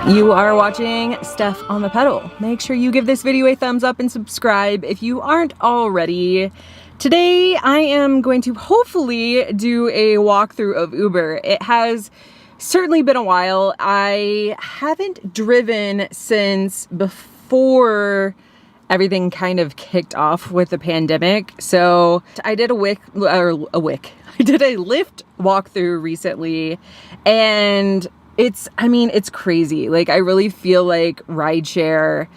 You are watching Steph on the Pedal. Make sure you give this video a thumbs up and subscribe if you aren't already. Today I am going to hopefully do a walkthrough of Uber. It has certainly been a while. I haven't driven since before everything kind of kicked off with the pandemic. So I did a Lyft walkthrough recently, and it's crazy. Like, I really feel like rideshare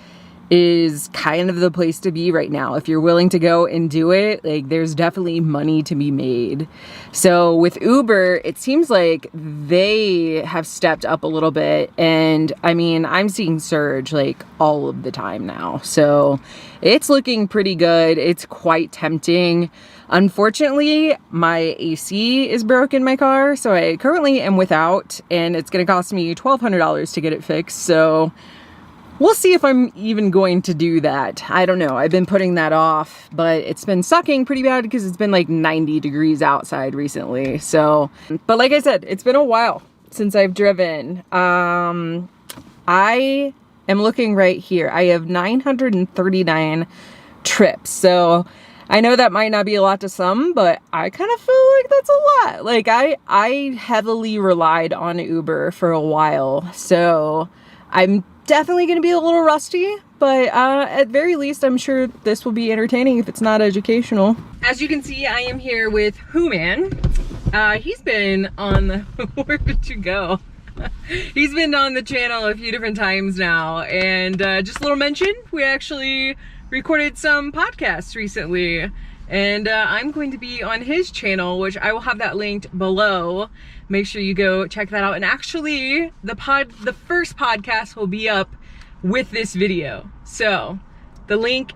is kind of the place to be right now. If you're willing to go and do it, like, there's definitely money to be made. So with Uber, it seems like they have stepped up a little bit, and I mean, I'm seeing surge like all of the time now. So it's looking pretty good. It's quite tempting. Unfortunately, my AC is broke in my car, so I currently am without, and it's gonna cost me $1,200 to get it fixed. So we'll see if I'm even going to do that. I don't know. I've been putting that off, but it's been sucking pretty bad because it's been like 90 degrees outside recently. So, but like I said, it's been a while since I've driven. I am looking right here. I have 939 trips. So I know that might not be a lot to some, but I kind of feel like that's a lot. Like, I heavily relied on Uber for a while, so I'm definitely going to be a little rusty, but at very least, I'm sure this will be entertaining if it's not educational. As you can see, I am here with Hooman. He's been on the, where did you go? He's been on the channel a few different times now, and just a little mention, we actually recorded some podcasts recently, and I'm going to be on his channel, which I will have that linked below. Make sure you go check that out. And actually, the first podcast will be up with this video. So the link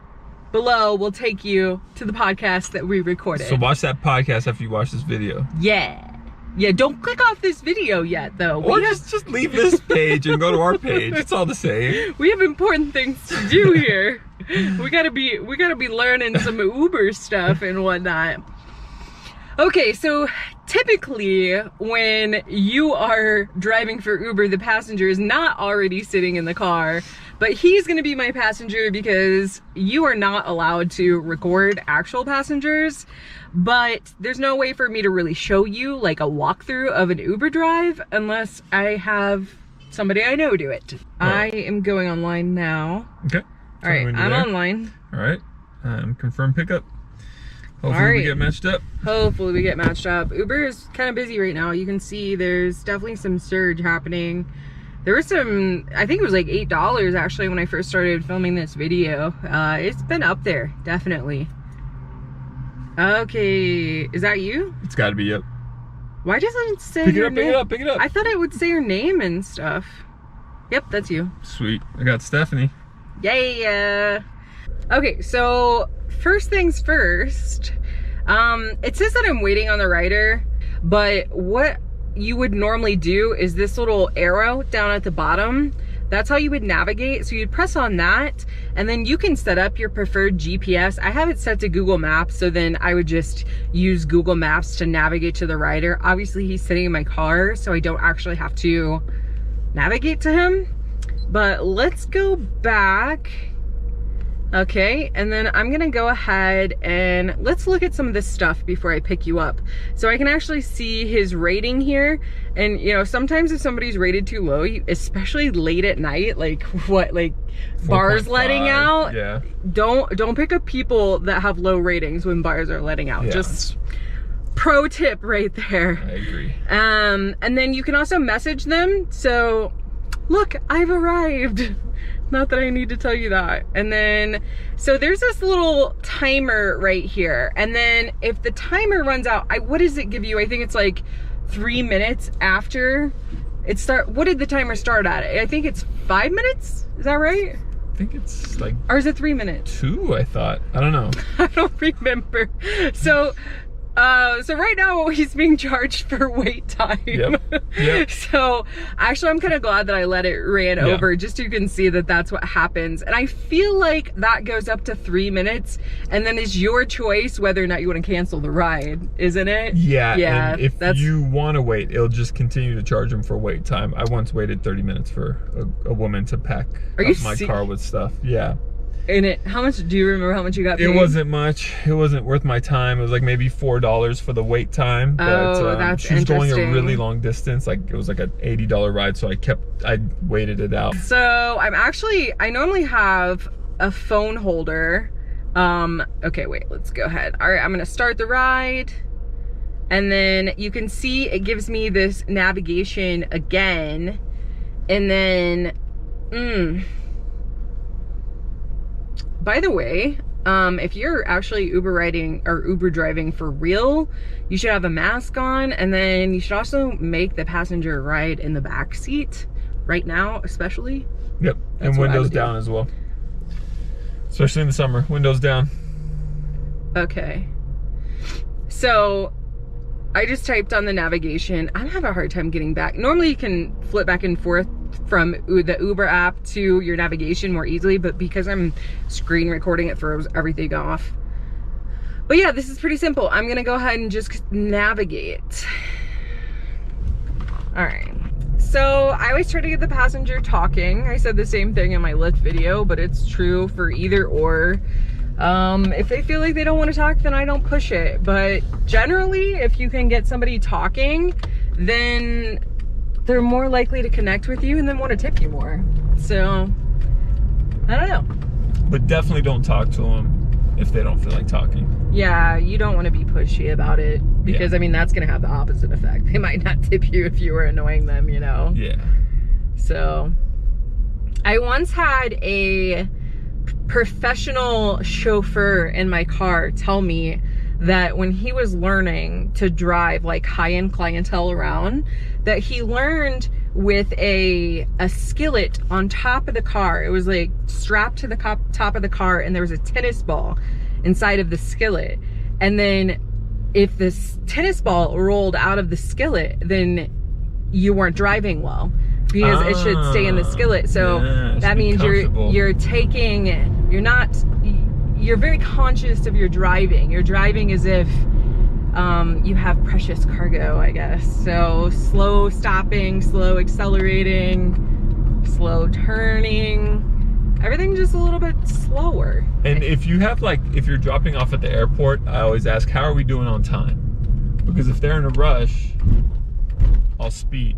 below will take you to the podcast that we recorded. So watch that podcast after you watch this video. Yeah. Yeah, don't click off this video yet, though. Or just leave this page and go to our page. It's all the same. We have important things to do here. We gotta be learning some Uber stuff and whatnot. Okay, so typically when you are driving for Uber, the passenger is not already sitting in the car, but he's gonna be my passenger because you are not allowed to record actual passengers. But there's no way for me to really show you like a walkthrough of an Uber drive unless I have somebody I know do it. Right. I am going online now. Okay. All right, I'm online. All right, confirm pickup. Hopefully we get matched up. Hopefully we get matched up. Uber is kind of busy right now. You can see there's definitely some surge happening. There was some, I think it was like $8 actually when I first started filming this video. It's been up there, definitely. Okay, is that you? It's gotta be, yep. Why doesn't it say your name? Pick it up, pick it up. I thought it would say your name and stuff. Yep, that's you. Sweet, I got Stephanie. Yeah. Okay, so first things first, it says that I'm waiting on the rider, but what you would normally do is this little arrow down at the bottom. That's how you would navigate. So you'd press on that, and then you can set up your preferred GPS. I have it set to Google Maps, so then I would just use Google Maps to navigate to the rider. Obviously, he's sitting in my car, so I don't actually have to navigate to him. But let's go back. Okay, and then I'm gonna go ahead and let's look at some of this stuff before I pick you up. So I can actually see his rating here. And you know, sometimes if somebody's rated too low, especially late at night, like what, like bars letting out, yeah. Don't pick up people that have low ratings when bars are letting out. Yeah. Just pro tip right there. I agree. And then you can also message them. So look, I've arrived. Not that I need to tell you that. And then, so there's this little timer right here. And then if the timer runs out, what does it give you? I think it's like 3 minutes after it start. What did the timer start at? I think it's 5 minutes. Is that right? I think it's like, or is it 3 minutes? 2, I thought. I don't know. I don't remember. So So right now he's being charged for wait time. Yep. So actually I'm kind of glad that I let it ran over, just so you can see that that's what happens. And I feel like that goes up to 3 minutes, and then it's your choice whether or not you want to cancel the ride, isn't it? Yeah. And if you want to wait, it'll just continue to charge him for wait time. I once waited 30 minutes for a woman to pack up my car with stuff. Yeah. And how much, do you remember how much you got paid? It wasn't much. It wasn't worth my time. It was like maybe $4 for the wait time. But that's she was going a interesting. really long distance. Like it was like an $80 ride, so I waited it out. So I normally have a phone holder. Okay, wait, let's go ahead. All right, I'm gonna start the ride. And then you can see it gives me this navigation again. And then, by the way, if you're actually Uber riding or Uber driving for real, you should have a mask on, and then you should also make the passenger ride in the back seat right now, especially. Yep, and windows down as well. Especially in the summer, windows down. Okay. So I just typed on the navigation. I'm having a hard time getting back. Normally you can flip back and forth from the Uber app to your navigation more easily, but because I'm screen recording, it throws everything off. But yeah, this is pretty simple. I'm gonna go ahead and just navigate. All right. So I always try to get the passenger talking. I said the same thing in my Lyft video, but it's true for either or. If they feel like they don't want to talk, then I don't push it. But generally, if you can get somebody talking, then they're more likely to connect with you and then want to tip you more. So, I don't know. But definitely don't talk to them if they don't feel like talking. Yeah, you don't want to be pushy about it, because I mean, that's going to have the opposite effect. They might not tip you if you were annoying them, you know? Yeah. So, I once had a professional chauffeur in my car tell me that when he was learning to drive like high-end clientele around, that he learned with a skillet on top of the car. It was like strapped to the top of the car, and there was a tennis ball inside of the skillet. And then if this tennis ball rolled out of the skillet, then you weren't driving well, because it should stay in the skillet. So that means you're very conscious of your driving. You're driving as if you have precious cargo, I guess. So slow stopping, slow accelerating, slow turning, everything just a little bit slower. And if you have if you're dropping off at the airport, I always ask, how are we doing on time? Because if they're in a rush, I'll speed,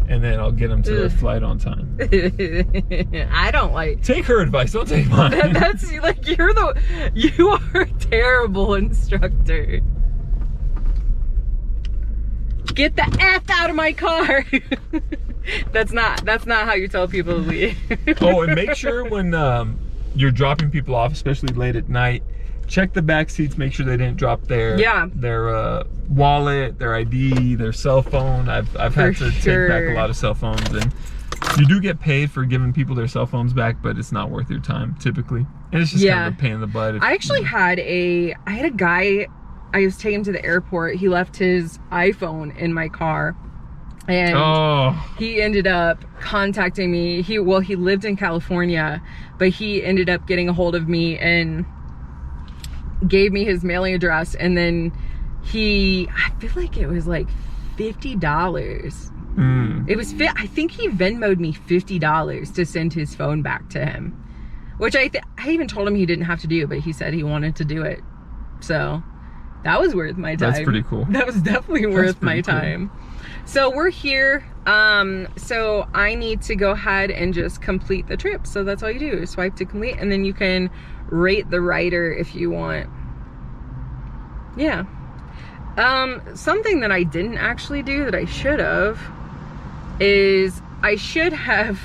and then I'll get them to their flight on time. I don't like. Take her advice, don't take mine. That's like, you are a terrible instructor. Get the F out of my car. That's not how you tell people to leave. Oh, and make sure when you're dropping people off, especially late at night, check the back seats, make sure they didn't drop their wallet, their ID, their cell phone. I've had to take back a lot of cell phones, and you do get paid for giving people their cell phones back, but it's not worth your time typically. And it's just kind of a pain in the butt. I actually had a guy, I was taking him to the airport. He left his iPhone in my car, and he ended up contacting me. He lived in California, but he ended up getting a hold of me and gave me his mailing address, and then I feel like it was like $50. It was I think he Venmo'd me $50 to send his phone back to him, which I even told him he didn't have to do, but he said he wanted to do it. So that was worth my time. That's pretty cool. That was definitely worth my time. So we're here. So I need to go ahead and just complete the trip. So that's all you do is swipe to complete, and then you can rate the rider if you want. Yeah. Something that I didn't actually do that I should have is I should have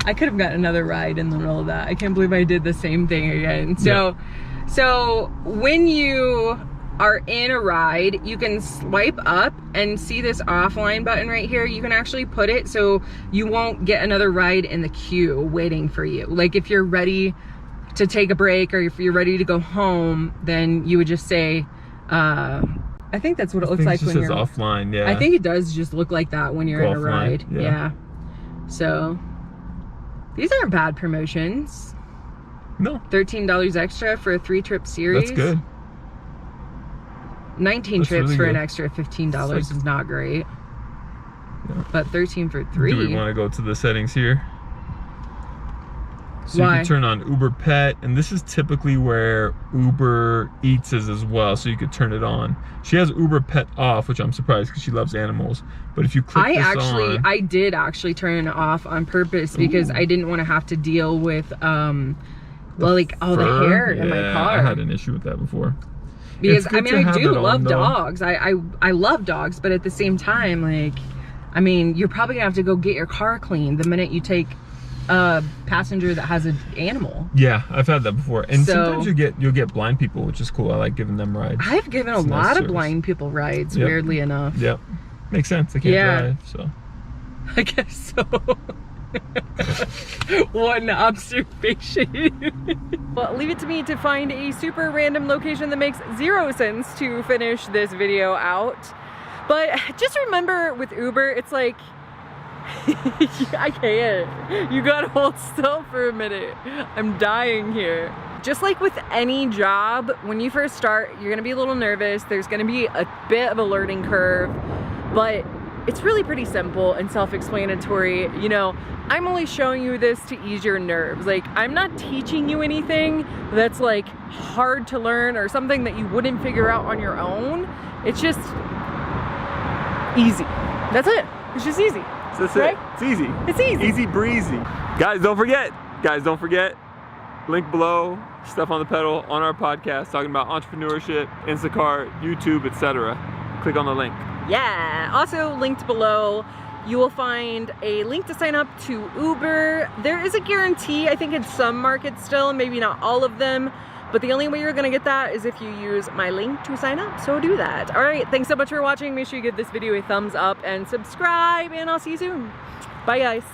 I could have gotten another ride in the middle of that. I can't believe I did the same thing again. So when you are in a ride, you can swipe up and see this offline button right here. You can actually put it so you won't get another ride in the queue waiting for you. Like if you're ready to take a break, or if you're ready to go home, then you would just say, I think that's what it looks like when you're offline. Yeah, I think it does just look like that when you're in a ride. Yeah. So these aren't bad promotions. No. $13 extra for a 3-trip series. That's good. 19 That's trips really for good. an extra $15 like, is not great. Yeah. But 13 for 3. Do we want to go to the settings here? So Why? you can turn on Uber Pet, and this is typically where Uber Eats is as well, so you could turn it on. She has Uber Pet off, which I'm surprised because she loves animals. But if you click I did actually turn it off on purpose because I didn't want to have to deal with like all the hair in my car. I had an issue with that before. Because I mean, I do love dogs. I love dogs, but at the same time, like, I mean, you're probably gonna have to go get your car cleaned the minute you take a passenger that has an animal. Yeah, I've had that before. And sometimes you'll get blind people, which is cool. I like giving them rides. I've given a lot of blind people rides, weirdly enough. Yep. Makes sense. I can't drive, so. I guess so. What an observation. Well, leave it to me to find a super random location that makes 0 sense to finish this video out. But just remember with Uber, it's like, I can't. You gotta hold still for a minute. I'm dying here. Just like with any job, when you first start, you're gonna be a little nervous. There's gonna be a bit of a learning curve, but it's really pretty simple and self-explanatory. You know, I'm only showing you this to ease your nerves. Like, I'm not teaching you anything that's like hard to learn or something that you wouldn't figure out on your own. It's just easy. That's it. It's just easy. That's right? it. It's easy. It's easy. Easy breezy. Guys, don't forget. Link below, Steph on the Pedal on our podcast talking about entrepreneurship, Instacart, YouTube, etc. Click on the link. Yeah. Also linked below, you will find a link to sign up to Uber. There is a guarantee, I think in some markets still, maybe not all of them, but the only way you're gonna get that is if you use my link to sign up, so do that. All right, thanks so much for watching. Make sure you give this video a thumbs up and subscribe, and I'll see you soon. Bye, guys.